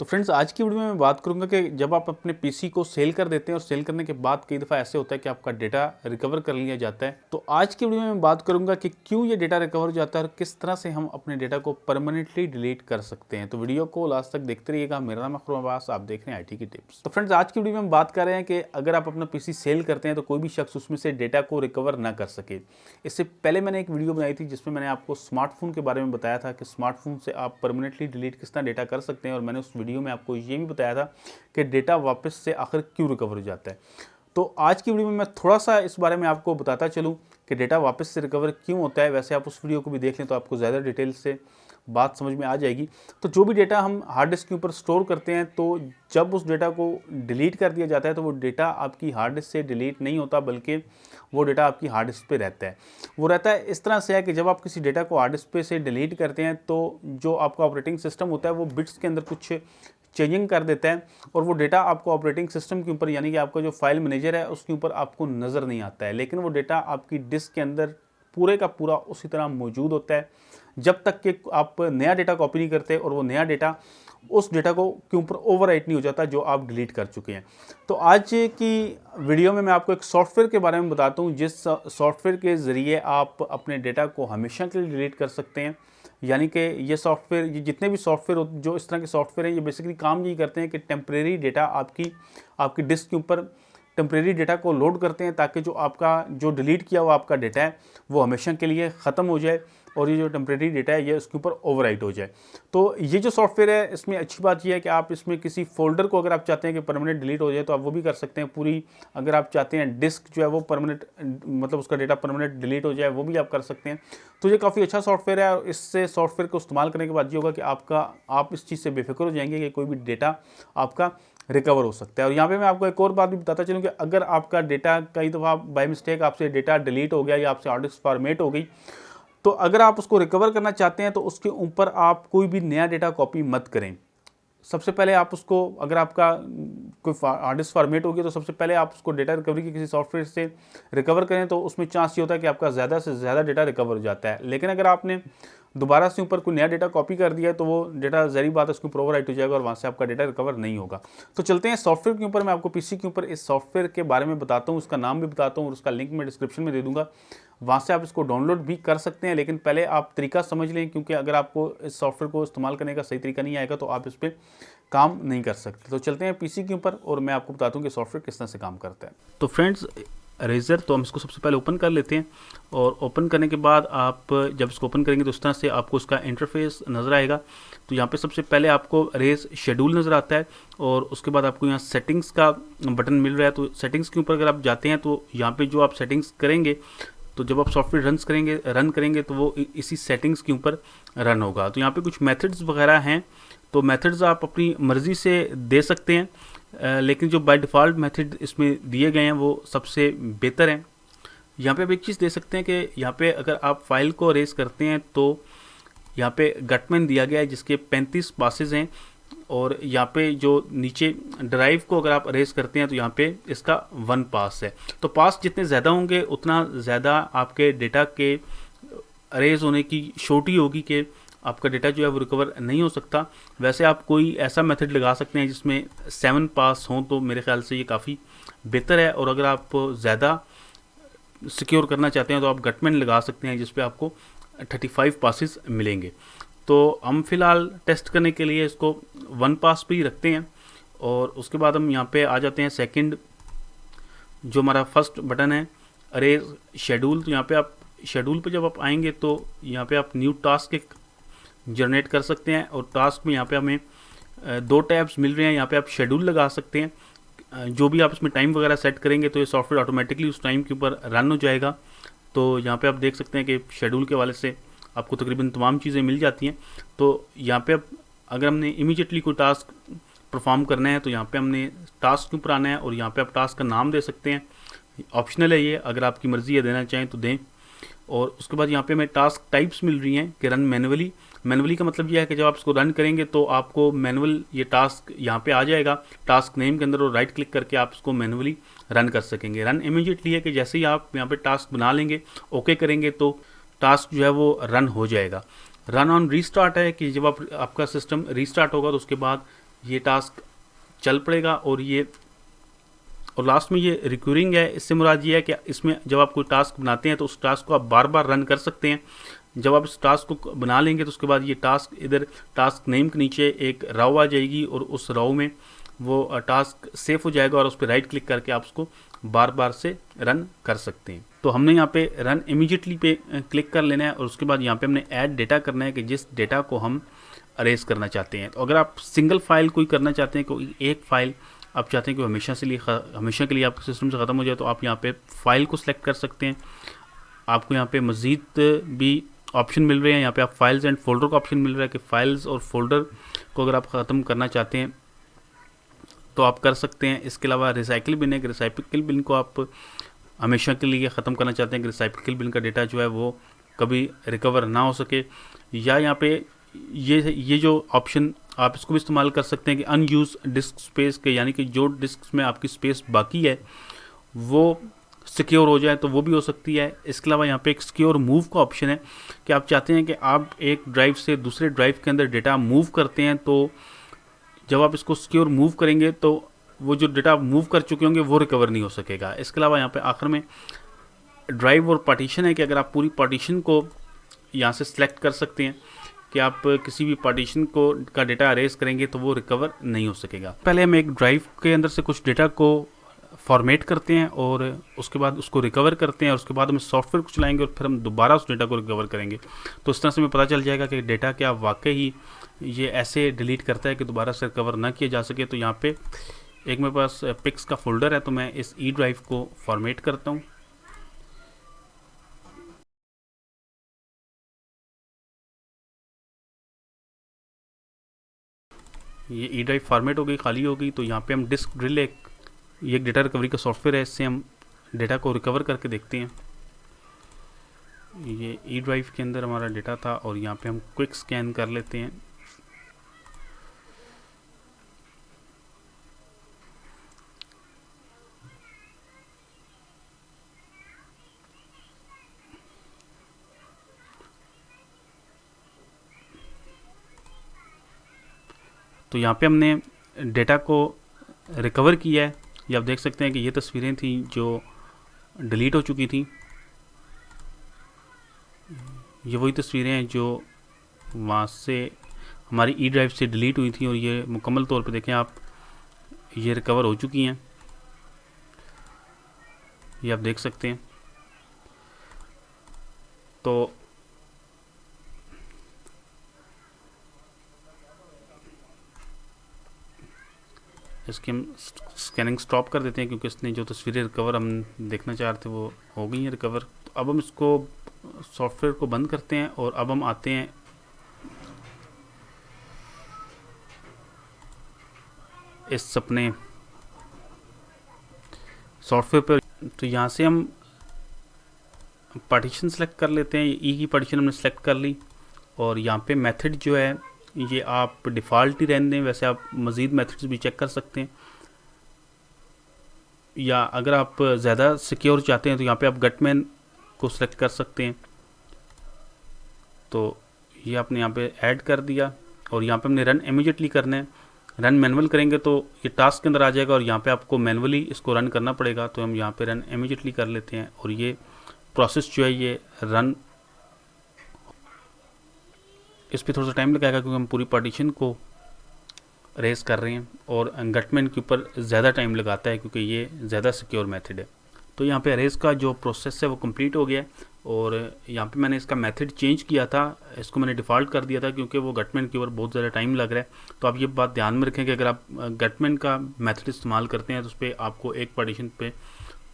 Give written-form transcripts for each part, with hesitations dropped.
तो फ्रेंड्स आज की वीडियो में मैं बात करूंगा कि जब आप अपने पीसी को सेल कर देते हैं और सेल करने के बाद कई दफ़ा ऐसे होता है कि आपका डेटा रिकवर कर लिया जाता है। तो आज की वीडियो में मैं बात करूंगा कि क्यों ये डेटा रिकवर हो जाता है और किस तरह से हम अपने डेटा को परमानेंटली डिलीट कर सकते हैं। तो वीडियो को लास्ट तक देखते रहिएगा। मेरा नाम अखरुम अब्बास, आप देख रहे हैं IT की टिप्स। तो फ्रेंड्स आज की वीडियो में हम बात कर रहे हैं कि अगर आप अपना पीसी सेल करते हैं तो कोई भी शख्स उसमें से डेटा को रिकवर ना कर सके। इससे पहले मैंने एक वीडियो बनाई थी जिसमें मैंने आपको स्मार्टफोन के बारे में बताया था कि स्मार्टफोन से आप परमानेंटली डिलीट किस तरह डेटा कर सकते हैं, और मैंने उस वीडियो में आपको ये भी बताया था कि डेटा वापस से आखिर क्यों रिकवर हो जाता है। तो आज की वीडियो में मैं थोड़ा सा इस बारे में आपको बताता चलूँ कि डेटा वापस से रिकवर क्यों होता है। वैसे आप उस वीडियो को भी देख लें तो आपको ज़्यादा डिटेल से बात समझ में आ जाएगी। तो जो भी डेटा हम हार्ड डिस्क के ऊपर स्टोर करते हैं, तो जब उस डेटा को डिलीट कर दिया जाता है तो वो डेटा आपकी हार्ड डिस्क से डिलीट नहीं होता, बल्कि वो डेटा आपकी हार्ड डिस्क पे रहता है। वो रहता है इस तरह से है कि जब आप किसी डेटा को हार्ड डिस्क पे से डिलीट करते हैं तो जो आपका ऑपरेटिंग सिस्टम होता है वो बिट्स के अंदर कुछ चेंजिंग कर देता है, और वो डेटा आपको ऑपरेटिंग सिस्टम के ऊपर यानी कि आपका जो फाइल मैनेजर है उसके ऊपर आपको नज़र नहीं आता है, लेकिन वो डेटा आपकी डिस्क के अंदर पूरे का पूरा उसी तरह मौजूद होता है जब तक कि आप नया डेटा कॉपी नहीं करते और वो नया डेटा उस डेटा को के ऊपर ओवरराइट नहीं हो जाता जो आप डिलीट कर चुके हैं। तो आज की वीडियो में मैं आपको एक सॉफ्टवेयर के बारे में बताता हूँ जिस सॉफ्टवेयर के ज़रिए आप अपने डेटा को हमेशा के लिए डिलीट कर सकते हैं। यानी कि ये सॉफ्टवेयर, ये जितने भी सॉफ्टवेयर जो इस तरह के सॉफ्टवेयर हैं, ये बेसिकली काम यही करते हैं कि टेम्परेरी डेटा आपकी डिस्क के ऊपर टेम्परेरी डेटा को लोड करते हैं ताकि जो आपका जो डिलीट किया हुआ आपका डेटा है वो हमेशा के लिए ख़त्म हो जाए और ये जो टेम्परेरी डेटा है ये उसके ऊपर ओवरराइट हो जाए। तो ये जो सॉफ्टवेयर है इसमें अच्छी बात यह है कि आप इसमें किसी फोल्डर को अगर आप चाहते हैं कि परमानेंट डिलीट हो जाए तो आप वो भी कर सकते हैं। पूरी अगर आप चाहते हैं डिस्क जो है वो परमानेंट मतलब उसका डेटा परमानेंट डिलीट हो जाए वो भी आप कर सकते हैं। तो ये काफ़ी अच्छा सॉफ्टवेयर है और इससे सॉफ्टवेयर को इस्तेमाल करने के बाद ये होगा कि आप इस चीज़ से बेफिक्र हो जाएंगे कि कोई भी डेटा आपका रिकवर हो सकता है। और यहाँ पे मैं आपको एक और बात भी बताता चलूँ कि अगर आपका डेटा कई दफ़ा बाय मिस्टेक आपसे डेटा डिलीट हो गया या आपसे हार्ड डिस्क फॉर्मेट हो गई, तो अगर आप उसको रिकवर करना चाहते हैं तो उसके ऊपर आप कोई भी नया डेटा कॉपी मत करें। सबसे पहले आप उसको, अगर आपका कोई हार्ड डिस्क फॉर्मेट हो गया तो सबसे पहले आप उसको डेटा रिकवरी के किसी सॉफ्टवेयर से रिकवर करें, तो उसमें चांस ये होता है कि आपका ज़्यादा से ज़्यादा डेटा रिकवर हो जाता है। लेकिन अगर आपने दोबारा से ऊपर कोई नया डेटा कॉपी कर दिया है तो वो डेटा ज़री बात है उसके ऊपर ओवरराइट हो जाएगा और वहाँ से आपका डेटा रिकवर नहीं होगा। तो चलते हैं सॉफ्टवेयर के ऊपर। मैं आपको पीसी के ऊपर इस सॉफ्टवेयर के बारे में बताता हूँ, उसका नाम भी बताता हूँ और उसका लिंक मैं डिस्क्रिप्शन में दे दूँगा, वहाँ से आप इसको डाउनलोड भी कर सकते हैं। लेकिन पहले आप तरीका समझ लें, क्योंकि अगर आपको इस सॉफ्टवेयर को इस्तेमाल करने का सही तरीका नहीं आएगा तो आप इस पर काम नहीं कर सकते। तो चलते हैं पीसी के ऊपर और मैं आपको बताता हूँ कि सॉफ्टवेयर किस तरह से काम करता है। तो फ्रेंड्स रेजर, तो हम इसको सबसे पहले ओपन कर लेते हैं और ओपन करने के बाद आप जब इसको ओपन करेंगे तो इस तरह से आपको उसका इंटरफेस नज़र आएगा। तो यहाँ पे सबसे पहले आपको रेज शेड्यूल नज़र आता है और उसके बाद आपको यहाँ सेटिंग्स का बटन मिल रहा है। तो सेटिंग्स के ऊपर अगर आप जाते हैं तो यहाँ पे जो आप सेटिंग्स करेंगे, तो जब आप सॉफ्टवेयर रन करेंगे तो वो इसी सेटिंग्स के ऊपर रन होगा। तो यहाँ पे कुछ मेथड्स वगैरह हैं, तो मेथड्स आप अपनी मर्ज़ी से दे सकते हैं, लेकिन जो बाय डिफ़ॉल्ट मेथड इसमें दिए गए हैं वो सबसे बेहतर हैं। यहाँ पे आप एक चीज़ दे सकते हैं कि यहाँ पे अगर आप फाइल को रेस करते हैं तो यहाँ पे गटमैन दिया गया है जिसके 35 पासेस हैं, और यहाँ पे जो नीचे ड्राइव को अगर आप रेस करते हैं तो यहाँ पे इसका 1 पास है। तो पास जितने ज़्यादा होंगे उतना ज़्यादा आपके डेटा के रेज होने की छोटी होगी कि आपका डेटा जो है वो रिकवर नहीं हो सकता। वैसे आप कोई ऐसा मेथड लगा सकते हैं जिसमें 7 पास हों, तो मेरे ख्याल से ये काफ़ी बेहतर है। और अगर आप ज़्यादा सिक्योर करना चाहते हैं तो आप गटमैन लगा सकते हैं जिस पे आपको 35 पासेस मिलेंगे। तो हम फिलहाल टेस्ट करने के लिए इसको 1 पास पे ही रखते हैं और उसके बाद हम यहाँ पे आ जाते हैं सेकंड, जो हमारा फर्स्ट बटन है अरेज शेड्यूल। तो यहाँ पे आप शेड्यूल पे जब आप आएंगे तो यहाँ पे आप न्यू टास्क एक जनरेट कर सकते हैं, और टास्क में यहाँ पे हमें 2 टैब्स मिल रहे हैं। यहाँ पे आप शेड्यूल लगा सकते हैं, जो भी आप इसमें टाइम वगैरह सेट करेंगे तो ये सॉफ्टवेयर ऑटोमेटिकली उस टाइम के ऊपर रन हो जाएगा। तो यहाँ पे आप देख सकते हैं कि शेड्यूल के वाले से आपको तकरीबन तमाम चीज़ें मिल जाती हैं। तो यहाँ पे अब अगर हमने इमीडिएटली कोई टास्क परफॉर्म करना है तो यहाँ पे हमने टास्क के ऊपर आना है और यहाँ पे आप टास्क का नाम दे सकते हैं, ऑप्शनल है ये, अगर आपकी मर्ज़ी है देना चाहें तो दें। और उसके बाद यहाँ पे हमें टास्क टाइप्स मिल रही हैं कि रन मैनुअली का मतलब यह है कि जब आप इसको रन करेंगे तो आपको मैनुअल ये टास्क यहाँ पे आ जाएगा टास्क नेम के अंदर, और राइट क्लिक करके आप इसको मैनुअली रन कर सकेंगे। रन इमीडिएटली है कि जैसे ही आप यहाँ पे टास्क बना लेंगे, ओके करेंगे, तो टास्क जो है वो रन हो जाएगा। रन ऑन रीस्टार्ट है कि जब आपका सिस्टम रीस्टार्ट होगा तो उसके बाद ये टास्क चल पड़ेगा और लास्ट में ये रिक्यूरिंग है। इससे मुराद ये है कि इसमें जब आप कोई टास्क बनाते हैं तो उस टास्क को आप बार बार रन कर सकते हैं। जब आप इस टास्क को बना लेंगे तो उसके बाद ये टास्क इधर टास्क नेम के नीचे एक राव आ जाएगी और उस राव में वो टास्क सेव हो जाएगा और उस पर राइट क्लिक करके आप उसको बार बार से रन कर सकते हैं। तो हमने यहाँ पे रन इमीडिएटली पे क्लिक कर लेना है और उसके बाद यहाँ पे हमने ऐड डेटा करना है कि जिस डेटा को हम अरेज करना चाहते हैं। तो अगर आप सिंगल फाइल कोई करना चाहते हैं, कोई एक फाइल आप चाहते हैं कि हमेशा के लिए आपके सिस्टम से ख़त्म हो जाए, तो आप यहाँ पे फाइल को सिलेक्ट कर सकते हैं। आपको यहाँ पे मज़ीद भी ऑप्शन मिल रहे हैं। यहाँ पे आप फाइल्स एंड फोल्डर का ऑप्शन मिल रहा है कि फाइल्स और फोल्डर को अगर आप ख़त्म करना चाहते हैं तो आप कर सकते हैं। इसके अलावा रिसाइकिल बिन है कि रिसाइकिल बिन को आप हमेशा के लिए ख़त्म करना चाहते हैं कि रिसाइकिल बिन का डेटा जो है वो कभी रिकवर ना हो सके। या यहाँ पे ये जो ऑप्शन आप इसको भी इस्तेमाल कर सकते हैं कि अनयूज डिस्क स्पेस के, यानी कि जो डिस्क में आपकी स्पेस बाकी है वो सिक्योर हो जाए, तो वो भी हो सकती है। इसके अलावा यहाँ पे एक सिक्योर मूव का ऑप्शन है कि आप चाहते हैं कि आप एक ड्राइव से दूसरे ड्राइव के अंदर डेटा मूव करते हैं, तो जब आप इसको सिक्योर मूव करेंगे तो वो जो डेटा मूव कर चुके होंगे वो रिकवर नहीं हो सकेगा। इसके अलावा यहाँ पे आखिर में ड्राइव और पार्टीशन है कि अगर आप पूरी पार्टीशन को यहाँ से सिलेक्ट कर सकते हैं कि आप किसी भी पार्टीशन का डेटा अरेज करेंगे तो वो रिकवर नहीं हो सकेगा। पहले हम एक ड्राइव के अंदर से कुछ डेटा को फॉर्मेट करते हैं और उसके बाद उसको रिकवर करते हैं और उसके बाद हम सॉफ्टवेयर को चलाएंगे और फिर हम दोबारा उस डेटा को रिकवर करेंगे। तो इस तरह से हमें पता चल जाएगा कि डेटा क्या वाकई ही ये ऐसे डिलीट करता है कि दोबारा से रिकवर ना किया जा सके। तो यहाँ पे एक मेरे पास पिक्स का फोल्डर है, तो मैं इस ई ड्राइव को फॉर्मेट करता हूँ। ये ई ड्राइव फॉर्मेट हो गई, खाली हो गई। तो यहाँ पे हम डिस्क ड्रिल ये एक डेटा रिकवरी का सॉफ्टवेयर है, इससे हम डेटा को रिकवर करके देखते हैं। ये ई ड्राइव के अंदर हमारा डेटा था और यहाँ पे हम क्विक स्कैन कर लेते हैं। तो यहाँ पे हमने डेटा को रिकवर किया है। ये आप देख सकते हैं कि ये तस्वीरें थी जो डिलीट हो चुकी थी। ये वही तस्वीरें हैं जो वहाँ से हमारी ई ड्राइव से डिलीट हुई थी और ये मुकम्मल तौर पे देखें आप, ये रिकवर हो चुकी हैं। ये आप देख सकते हैं। तो इसकी हम स्कैनिंग स्टॉप कर देते हैं क्योंकि इसने जो तस्वीरें रिकवर हम देखना चाह रहे थे वो हो गई हैं रिकवर। तो अब हम इसको सॉफ्टवेयर को बंद करते हैं और अब हम आते हैं इस अपने सॉफ्टवेयर पर। तो यहाँ से हम पार्टीशन सेलेक्ट कर लेते हैं। ई की पार्टीशन हमने सेलेक्ट कर ली और यहाँ पे मेथड जो है ये आप डिफ़ॉल्ट ही रहने दें, वैसे आप मज़ीद मेथड्स भी चेक कर सकते हैं। या अगर आप ज़्यादा सिक्योर चाहते हैं तो यहाँ पे आप गटमैन को सिलेक्ट कर सकते हैं। तो ये आपने यहाँ पे ऐड कर दिया और यहाँ पे हमने रन इमीडिएटली करना है। रन मैनुअल करेंगे तो ये टास्क के अंदर आ जाएगा और यहाँ पे आपको मैनुअली इसको रन करना पड़ेगा। तो हम यहाँ पे रन इमीडिएटली कर लेते हैं और ये प्रोसेस जो है ये रन, इस पर थोड़ा सा टाइम लगाएगा क्योंकि हम पूरी पार्टीशन को रेस कर रहे हैं और गटमैन के ऊपर ज़्यादा टाइम लगाता है क्योंकि ये ज़्यादा सिक्योर मेथड है। तो यहाँ पे अरेज का जो प्रोसेस है वो कंप्लीट हो गया है और यहाँ पे मैंने इसका मेथड चेंज किया था, इसको मैंने डिफ़ॉल्ट कर दिया था क्योंकि वो गटमैन के ऊपर बहुत ज़्यादा टाइम लग रहा है। तो आप ये बात ध्यान में रखें कि अगर आप गटमैन का मेथड इस्तेमाल करते हैं तो उस पर आपको एक पार्टीशन पे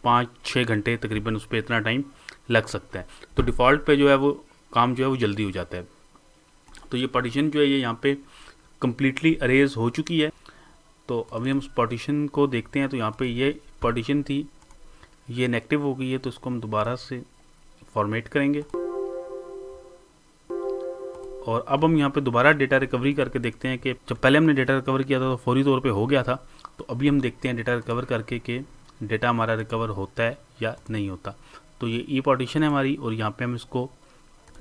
5-6 घंटे तकरीबन उस पर इतना टाइम लग सकता है। तो डिफ़ॉल्ट पे जो है वो काम जो है वो जल्दी हो जाता है। तो ये पार्टीशन जो है ये यहाँ पे कम्प्लीटली अरेज हो चुकी है। तो अभी हम उस पार्टीशन को देखते हैं। तो यहाँ पे ये पार्टीशन थी, ये नेगेटिव हो गई है, तो इसको हम दोबारा से फॉर्मेट करेंगे और अब हम यहाँ पे दोबारा डेटा रिकवरी करके देखते हैं कि जब पहले हमने डेटा रिकवर किया था तो फौरी तौर पे हो गया था। तो अभी हम देखते हैं डेटा रिकवर करके कि डेटा हमारा रिकवर होता है या नहीं होता। तो ये ई पार्टीशन है हमारी और यहाँ पे हम इसको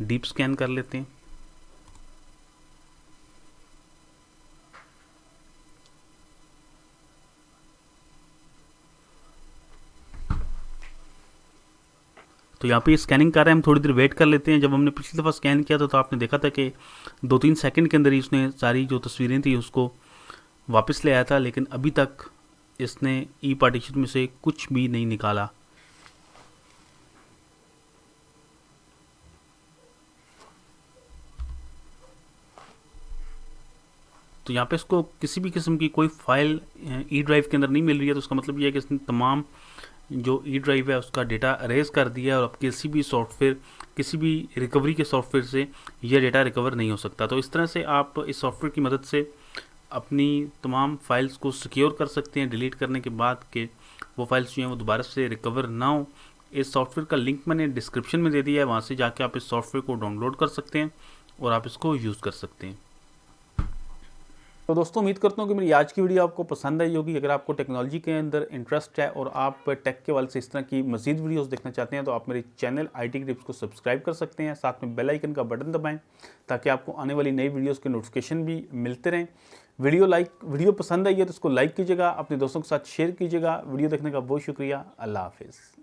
डीप स्कैन कर लेते हैं। तो यहाँ पे स्कैनिंग कर रहे हैं, हम थोड़ी देर वेट कर लेते हैं। जब हमने पिछली दफ़ा स्कैन किया था तो आपने देखा था कि 2-3 सेकंड के अंदर ही उसने सारी जो तस्वीरें थी उसको वापस ले आया था, लेकिन अभी तक इसने ई पार्टीशन में से कुछ भी नहीं निकाला। तो यहाँ पे इसको किसी भी किस्म की कोई फाइल ई ड्राइव के अंदर नहीं मिल रही है, तो उसका मतलब ये है कि इसने तमाम जो ई ड्राइव है उसका डेटा अरेज कर दिया है और अब किसी भी सॉफ्टवेयर, किसी भी रिकवरी के सॉफ्टवेयर से यह डेटा रिकवर नहीं हो सकता। तो इस तरह से आप इस सॉफ्टवेयर की मदद से अपनी तमाम फाइल्स को सिक्योर कर सकते हैं डिलीट करने के बाद, कि वो फाइल्स जो हैं वो दोबारा से रिकवर ना हो। इस सॉफ्टवेयर का लिंक मैंने डिस्क्रिप्शन में दे दिया है, वहाँ से जाके आप इस सॉफ्टवेयर को डाउनलोड कर सकते हैं और आप इसको यूज़ कर सकते हैं। तो दोस्तों उम्मीद करता हूँ कि मेरी आज की वीडियो आपको पसंद आई होगी। अगर आपको टेक्नोलॉजी के अंदर इंटरेस्ट है और आप टेक के वाले से इस तरह की मज़ीद वीडियोस देखना चाहते हैं तो आप मेरे चैनल IT टिप्स को सब्सक्राइब कर सकते हैं, साथ में बेल आइकन का बटन दबाएं ताकि आपको आने वाली नई वीडियोस के नोटिफिकेशन भी मिलते रहें। वीडियो पसंद आई है तो इसको लाइक कीजिएगा, अपने दोस्तों के साथ शेयर कीजिएगा। वीडियो देखने का बहुत शुक्रिया। अल्लाह हाफिज़।